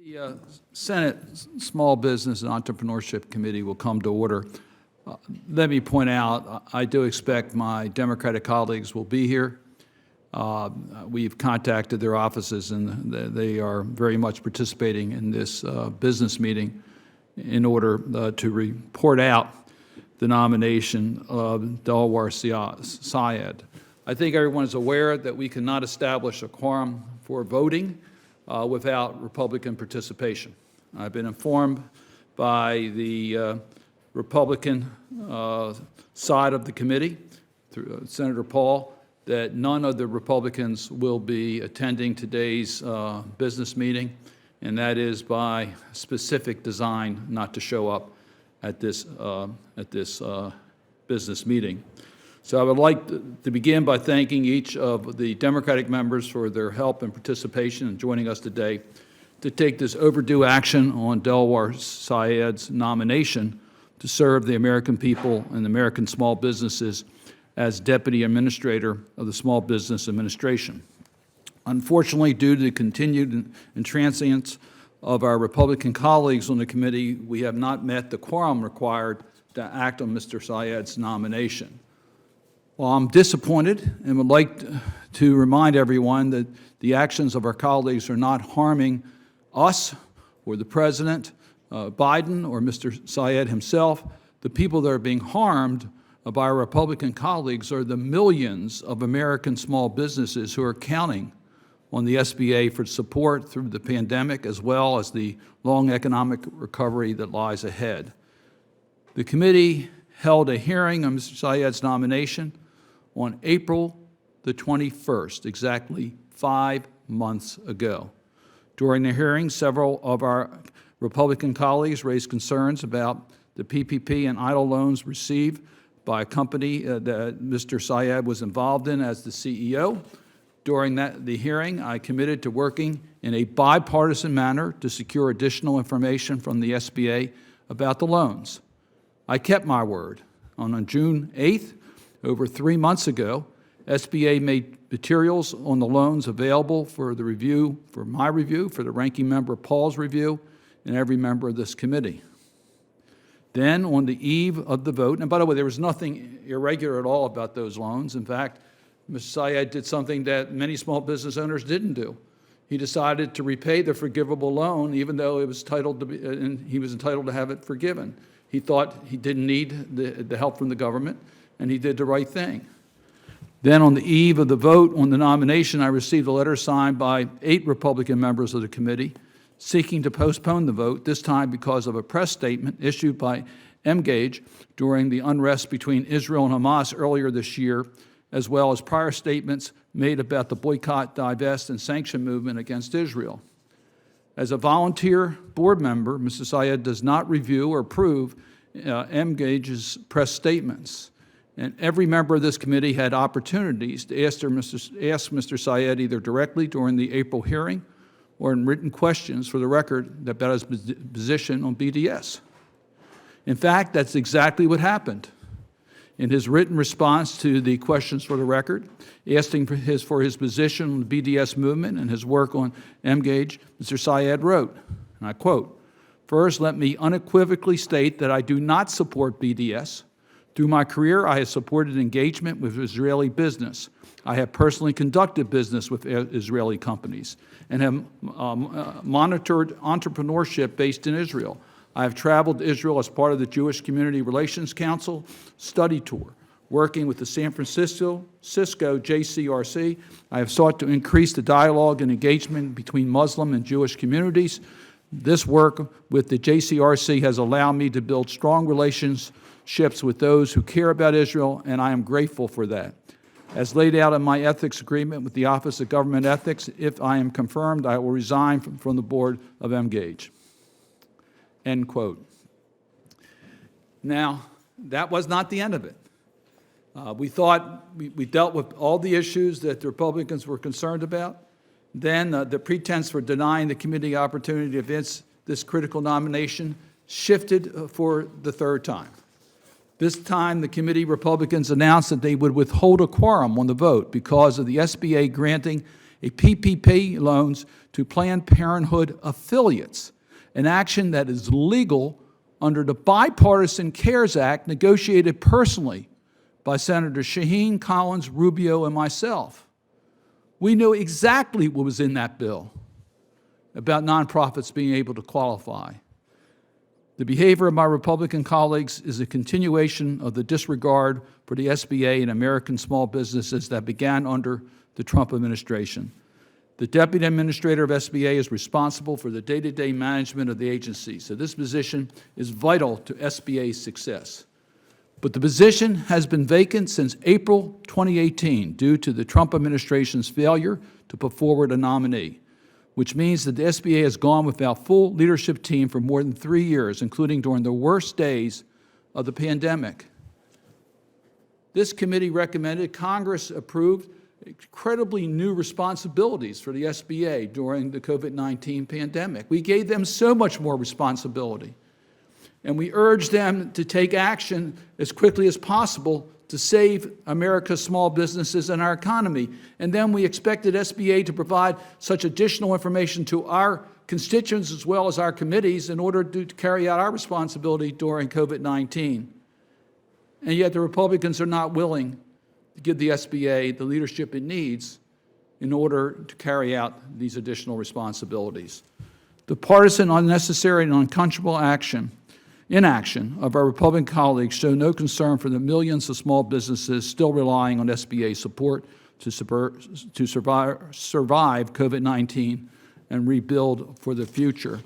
The Senate Small Business and Entrepreneurship Committee will come to order. Let me point out, I do expect my Democratic colleagues will be here. We've contacted their offices, and they are very much participating in this business meeting in order to report out the nomination of Delawar Syed. I think everyone is aware that we cannot establish a quorum for voting without Republican participation. I've been informed by the Republican side of the committee, through Senator Paul, that none of the Republicans will be attending today's business meeting, and that is by specific design not to show up at this business meeting. So I would like to begin by thanking each of the Democratic members for their help and participation in joining us today to take this overdue action on Delawar Syed's nomination to serve the American people and American small businesses as Deputy Administrator of the Small Business Administration. Unfortunately, due to the continued intransigence of our Republican colleagues on the committee, we have not met the quorum required to act on Mr. Syed's nomination. Well, I'm disappointed and would like to remind everyone that the actions of our colleagues are not harming us or the President, Biden, or Mr. Syed himself. The people that are being harmed by our Republican colleagues are the millions of American small businesses who are counting on the SBA for support through the pandemic, as well as the long economic recovery that lies ahead. The committee held a hearing on Mr. Syed's nomination on April the 21st, exactly 5 months ago. During the hearing, several of our Republican colleagues raised concerns about the PPP and EIDL loans received by a company that Mr. Syed was involved in as the CEO. During the hearing, I committed to working in a bipartisan manner to secure additional information from the SBA about the loans. I kept my word. On June 8th, over 3 months ago, SBA made materials on the loans available for the review, for my review, for the ranking member Paul's review, and every member of this committee. Then, on the eve of the vote, and by the way, there was nothing irregular at all about those loans. In fact, Mr. Syed did something that many small business owners didn't do. He decided to repay the forgivable loan, even though it was entitled to be, and he was entitled to have it forgiven. He thought he didn't need the help from the government, and he did the right thing. Then on the eve of the vote on the nomination, I received a letter signed by 8 Republican members of the committee seeking to postpone the vote, this time because of a press statement issued by Engage during the unrest between Israel and Hamas earlier this year, as well as prior statements made about the boycott, divest, and sanction movement against Israel. As a volunteer board member, Mr. Syed does not review or approve Engage's press statements. And every member of this committee had opportunities to ask Mr. Syed either directly during the April hearing or in written questions for the record about his position on BDS. In fact, that's exactly what happened. In his written response to the questions for the record, asking for his position on the BDS movement and his work on Engage, Mr. Syed wrote, and I quote, "First, let me unequivocally state that I do not support BDS. Through my career, I have supported engagement with Israeli business. I have personally conducted business with Israeli companies and have monitored entrepreneurship based in Israel. I have traveled to Israel as part of the Jewish Community Relations Council study tour. Working with the San Francisco JCRC, I have sought to increase the dialogue and engagement between Muslim and Jewish communities. This work with the JCRC has allowed me to build strong relationships with those who care about Israel, and I am grateful for that. As laid out in my ethics agreement with the Office of Government Ethics, if I am confirmed, I will resign from the board of Engage." End quote. Now, that was not the end of it. We thought we dealt with all the issues that the Republicans were concerned about. Then the pretense for denying the committee opportunity to advance this critical nomination shifted for the third time. This time, the committee Republicans announced that they would withhold a quorum on the vote because of the SBA granting a PPP loans to Planned Parenthood affiliates, an action that is legal under the Bipartisan CARES Act negotiated personally by Senator Shaheen, Collins, Rubio, and myself. We knew exactly what was in that bill about nonprofits being able to qualify. The behavior of my Republican colleagues is a continuation of the disregard for the SBA and American small businesses that began under the Trump administration. The Deputy Administrator of SBA is responsible for the day-to-day management of the agency, so this position is vital to SBA's success. But the position has been vacant since April 2018 due to the Trump administration's failure to put forward a nominee, which means that the SBA has gone without full leadership team for more than 3 years, including during the worst days of the pandemic. This committee recommended Congress approved incredibly new responsibilities for the SBA during the COVID-19 pandemic. We gave them so much more responsibility, and we urged them to take action as quickly as possible to save America's small businesses and our economy. And then we expected SBA to provide such additional information to our constituents as well as our committees in order to carry out our responsibility during COVID-19. And yet the Republicans are not willing to give the SBA the leadership it needs in order to carry out these additional responsibilities. The partisan, unnecessary, and unconscionable inaction of our Republican colleagues show no concern for the millions of small businesses still relying on SBA support to survive COVID-19 and rebuild for the future.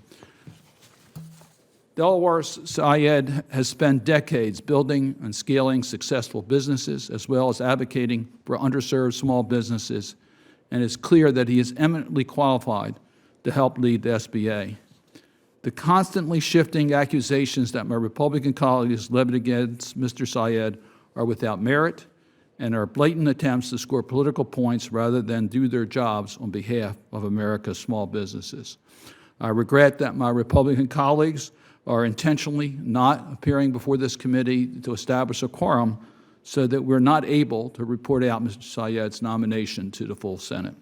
Delaware's Syed has spent decades building and scaling successful businesses as well as advocating for underserved small businesses, and it's clear that he is eminently qualified to help lead the SBA. The constantly shifting accusations that my Republican colleagues levied against Mr. Syed are without merit and are blatant attempts to score political points rather than do their jobs on behalf of America's small businesses. I regret that my Republican colleagues are intentionally not appearing before this committee to establish a quorum so that we're not able to report out Mr. Syed's nomination to the full Senate.